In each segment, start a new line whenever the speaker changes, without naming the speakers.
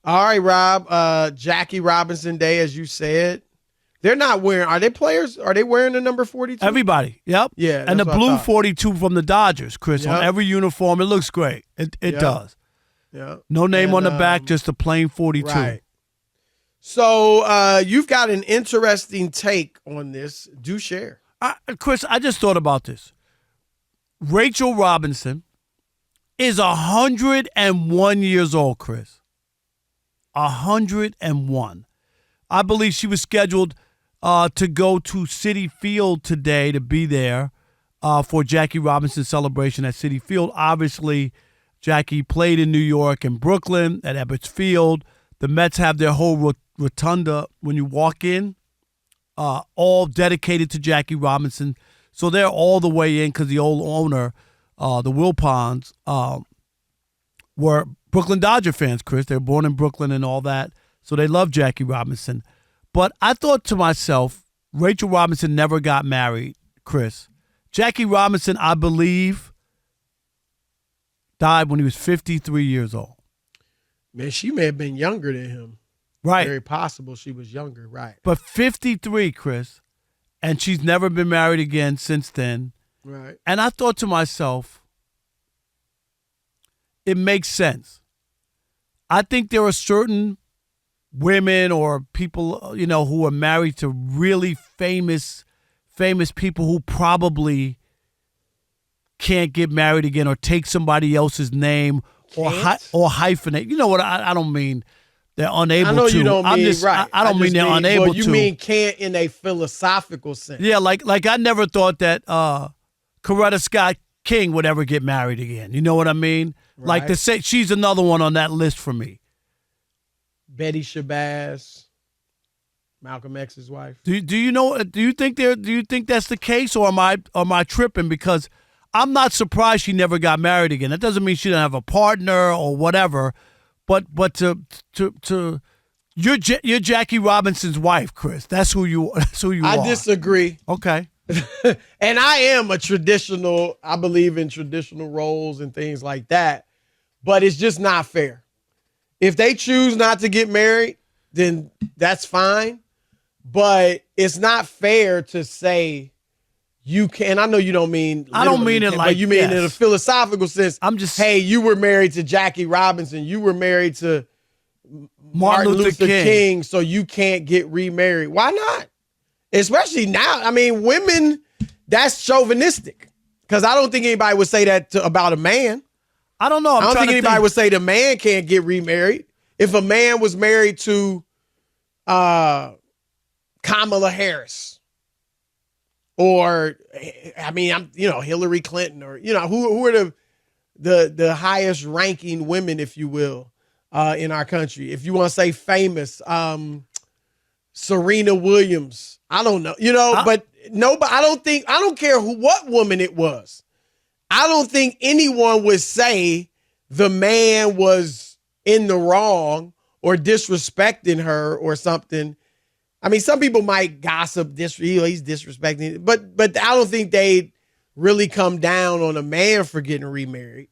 All right, Rob. Jackie Robinson Day, as you said. They're not wearing. Are they players? Are they wearing the number 42?
Everybody. Yep.
Yeah.
And the blue 42 from the Dodgers, Chris, on every uniform. It looks great. It does.
Yeah.
No name on the back, just a plain 42.
Right. So you've got an interesting take on this. Do share.
Chris, I just thought about this. Rachel Robinson is 101 years old, Chris. 101. I believe she was scheduled to go to Citi Field today to be there for Jackie Robinson's celebration at Citi Field. Obviously, Jackie played in New York and Brooklyn at Ebbets Field. The Mets have their whole rotunda when you walk in, all dedicated to Jackie Robinson. So they're all the way in because the old owner, the Wilpons, were Brooklyn Dodger fans, Chris. They were born in Brooklyn and all that. So they love Jackie Robinson. But I thought to myself, Rachel Robinson never got married, Chris. Jackie Robinson, I believe, died when he was 53 years old.
Man, she may have been younger than him.
Right.
Very possible she was younger, right.
But 53, Chris, and she's never been married again since then.
Right.
And I thought to myself, it makes sense. I think there are certain women or people, who are married to really famous people who probably can't get married again or take somebody else's name or hyphenate. You know what? I don't mean they're unable to.
I know you don't mean right.
I don't mean they're unable to.
You mean can't in a philosophical sense.
Yeah, like I never thought that Coretta Scott King would ever get married again. You know what I mean? Right. Like to say she's another one on that list for me.
Betty Shabazz, Malcolm X's wife.
Do you know? Do you think that's the case, or am I tripping? Because I'm not surprised she never got married again. That doesn't mean she didn't have a partner or whatever. But you're Jackie Robinson's wife, Chris. That's who you are.
I disagree.
Okay.
And I am I believe in traditional roles and things like that. But it's just not fair. If they choose not to get married, then that's fine. But it's not fair to say you can. I know you don't mean.
I don't mean it like.
But you mean in a philosophical sense.
I'm just.
Hey, you were married to Jackie Robinson. You were married to Martin Luther King, so you can't get remarried. Why not? Especially now. I mean, women. That's chauvinistic. Because I don't think anybody would say that about a man.
I don't know.
I don't think anybody would say the man can't get remarried. If a man was married to Kamala Harris or, Hillary Clinton or, who are the highest ranking women, if you will, in our country. If you want to say famous, Serena Williams. I don't know, but nobody, I don't care what woman it was. I don't think anyone would say the man was in the wrong or disrespecting her or something. I mean, some people might gossip, he's disrespecting, but I don't think they'd really come down on a man for getting remarried.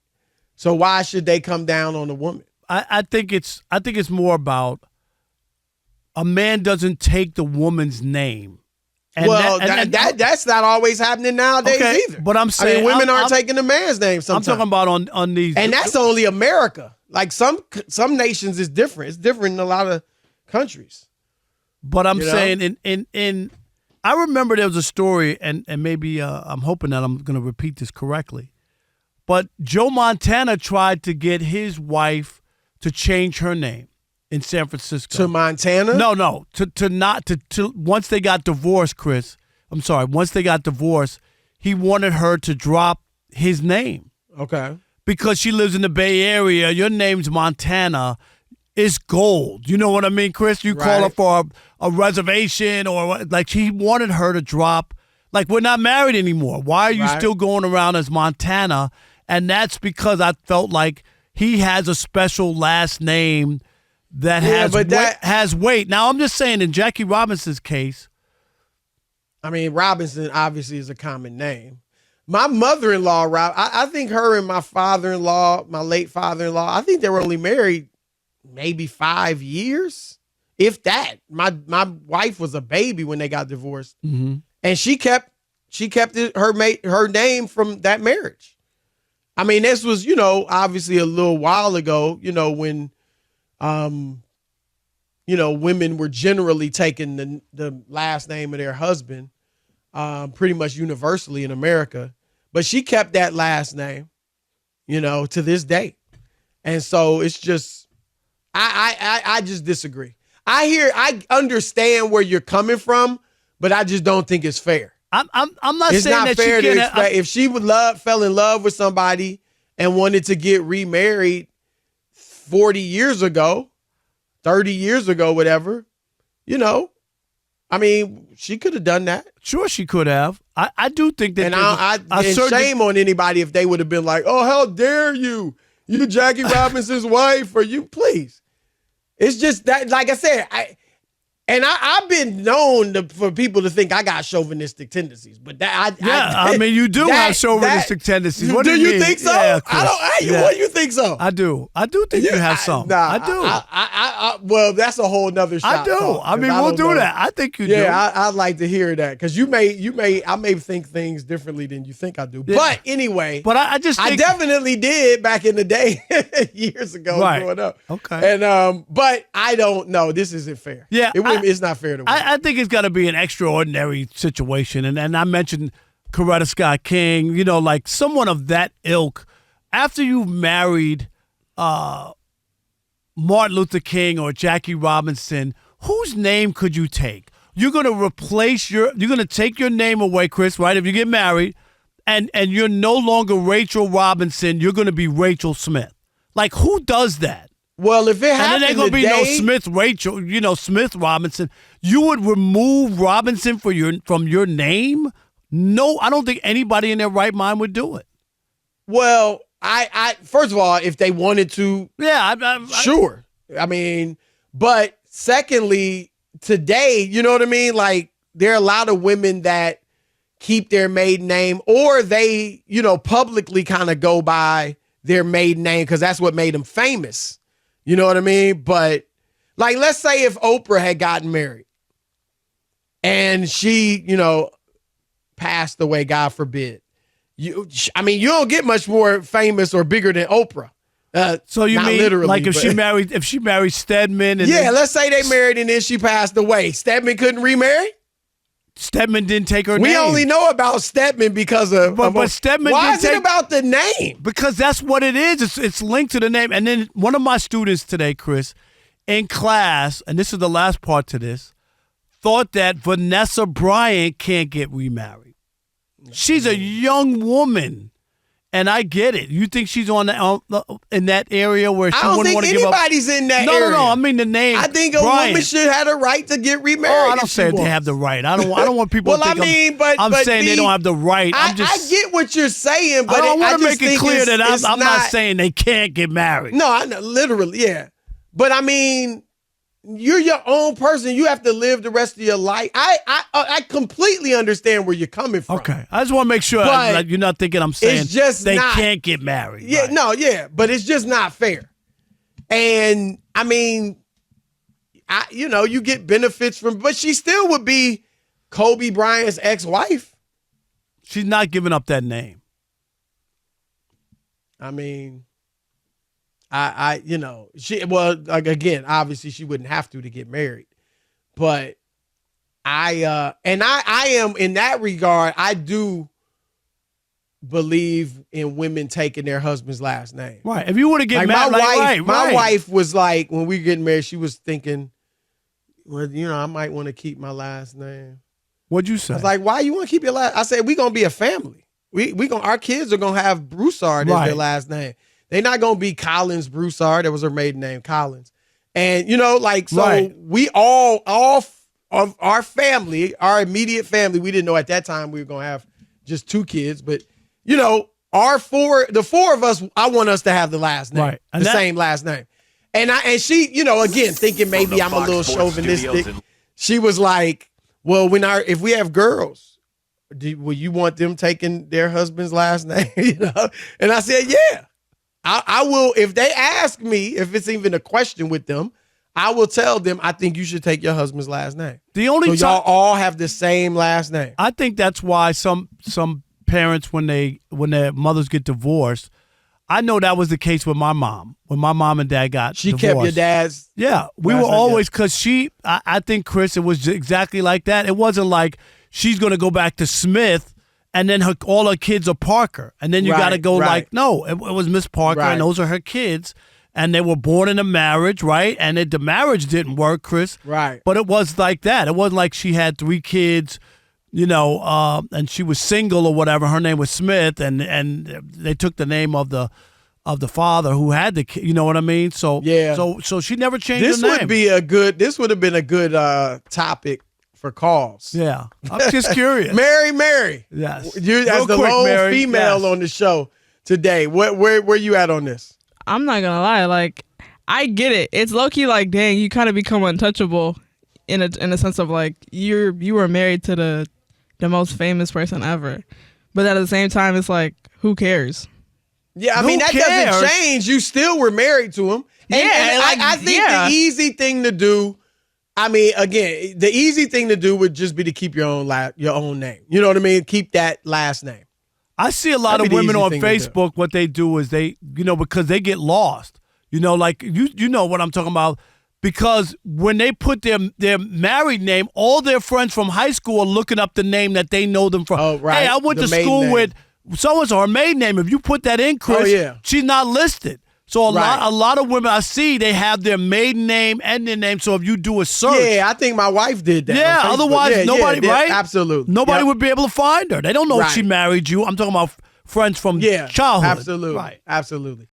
So why should they come down on a woman?
I think it's more about a man doesn't take the woman's name.
And that's not always happening nowadays either.
But I'm saying
women aren't taking the man's name sometimes.
I'm talking about on these,
and that's only America. Like some nations is different. It's different in a lot of countries.
But I'm saying in I remember there was a story, and maybe I'm hoping that I'm going to repeat this correctly. But Joe Montana tried to get his wife to change her name in San Francisco.
To Montana?
No. To once they got divorced, Chris. I'm sorry. Once they got divorced, he wanted her to drop his name.
Okay.
Because she lives in the Bay Area. Your name's Montana. It's gold. You know what I mean, Chris? You call her for a reservation or like he wanted her to drop. Like, we're not married anymore. Why are you still going around as Montana? And that's because I felt like he has a special last name that has weight. Now, I'm just saying in Jackie Robinson's case.
I mean, Robinson obviously is a common name. My mother-in-law, I think her and my father-in-law, my late father-in-law, I think they were only married maybe 5 years, if that. My wife was a baby when they got divorced, and she kept her name from that marriage. I mean, this was, obviously a little while ago, when, women were generally taking the last name of their husband, pretty much universally in America. But she kept that last name, to this day. And so it's just, I just disagree. I understand where you're coming from, but I just don't think it's fair.
I'm not
it's
saying
not
that
fair
she
to
can't.
expect if she fell in love with somebody and wanted to get remarried 40 years ago, 30 years ago, whatever, I mean, she could have done that.
Sure, she could have. I do think that.
And shame on anybody if they would have been like, "Oh, how dare you? You Jackie Robinson's wife, or you please." It's just that, like I said, I've been known for people to think I got chauvinistic tendencies, but
I mean, you do have chauvinistic tendencies. What do you mean?
Think so?
Yeah,
what do you think so?
I do think you have some. I do.
Well, that's a whole nother shot.
I do.
Talk,
I mean, we'll do that. I think you do.
Yeah, I'd like to hear that because I may think things differently than you think I do. Yeah. But anyway,
I just think,
I definitely did back in the day, years ago, growing up.
Okay.
And but I don't know. This isn't fair.
Yeah,
it's not fair to women.
I think it's got to be an extraordinary situation. And I mentioned Coretta Scott King, like someone of that ilk. After you've married Martin Luther King or Jackie Robinson, whose name could you take? You're going to take your name away, Chris, right? If you get married and you're no longer Rachel Robinson, you're going to be Rachel Smith. Like, who does that?
Well, if it happened
and then ain't gonna be no Smith Rachel, Smith Robinson. You would remove Robinson from your name? No, I don't think anybody in their right mind would do it.
Well, I first of all, if they wanted to, sure. I mean, but secondly, today, you know what I mean? Like, there are a lot of women that keep their maiden name, or they, publicly kind of go by their maiden name because that's what made them famous. You know what I mean? But like, let's say if Oprah had gotten married and she, passed away, God forbid. You don't get much more famous or bigger than Oprah.
So you mean like if she married Stedman? And
let's say they married and then she passed away. Stedman couldn't remarry?
Stedman didn't take her name.
We only know about Stedman because of...
But Stedman
why is it about the name?
Because that's what it is. It's linked to the name. And then one of my students today, Chris, in class, and this is the last part to this, thought that Vanessa Bryant can't get remarried. She's a young woman. And I get it. You think she's in that area where she wouldn't want to give up?
I don't think anybody's in that area.
No. I mean the name.
I think a woman should have the right to get remarried.
Oh, I don't say they have the right. I don't want people to think I'm saying they don't have the right. I
get what you're saying, but
I want to make it clear that I'm not saying they can't get married.
No, I know, literally, yeah. But I mean, you're your own person. You have to live the rest of your life. I completely understand where you're coming from.
Okay. I just want to make sure that you're not thinking I'm saying they can't get married.
Yeah, right. But it's just not fair. And I mean, you get benefits from, but she still would be Kobe Bryant's ex-wife.
She's not giving up that name.
I mean, again, obviously she wouldn't have to get married, but I am in that regard. I do believe in women taking their husband's last name.
Right. If you want to get married,
my wife was like, when we were getting married, she was thinking, well, I might want to keep my last name.
What'd you say?
I was like, why you want to keep your last? I said, we're going to be a family. Our kids are going to have Broussard as their last name. They're not going to be Collins Broussard. That was her maiden name, Collins. And, we all of our family, our immediate family, we didn't know at that time we were going to have just 2 kids. But, the 4 of us, I want us to have the last name, right. The same last name. And she, again, thinking maybe I'm a little chauvinistic. She was like, well, if we have girls, will you want them taking their husband's last name? And I said, yeah. I will, if they ask me, if it's even a question with them, I will tell them, I think you should take your husband's last name.
The only
so y'all all have the same last name.
I think that's why some parents, when their mothers get divorced, I know that was the case with my mom. When my mom and dad got divorced.
She kept your dad's.
Yeah, we were always, because I think, Chris, it was exactly like that. It wasn't like she's going to go back to Smith and then all her kids are Parker. And then you got to go like, no, it was Miss Parker and those are her kids. And they were born in a marriage, right? And the marriage didn't work, Chris.
Right.
But it was like that. It wasn't like she had 3 kids, and she was single or whatever. Her name was Smith, and they took the name of the father who had the kid. You know what I mean? So
yeah.
So she never changed her name.
This would have been a good topic for calls.
Yeah, I'm just curious.
Mary.
Yes.
You as the lone female on the show today. Where you at on this?
I'm not gonna lie. Like, I get it. It's low key. Like, dang, you kind of become untouchable in a sense of like you were married to the most famous person ever, but at the same time, it's like, who cares?
Yeah, I mean that doesn't change. You still were married to him. And I think the easy thing to do. I mean, again, the easy thing to do would just be to keep your own name. You know what I mean? Keep that last name.
I see a lot of women on Facebook. What they do is they, because they get lost. Like you know what I'm talking about. Because when they put their married name, all their friends from high school are looking up the name that they know them from.
Oh, right.
Hey, I went to school with so-and-so, her maiden name. If you put that in, Chris, she's not listed. So a lot of women I see, they have their maiden name and their name. So if you do a search.
Yeah, I think my wife did that.
Yeah, otherwise nobody, right?
Absolutely.
Nobody would be able to find her. They don't know if she married you. I'm talking about friends from childhood.
Absolutely.
Right.
Absolutely.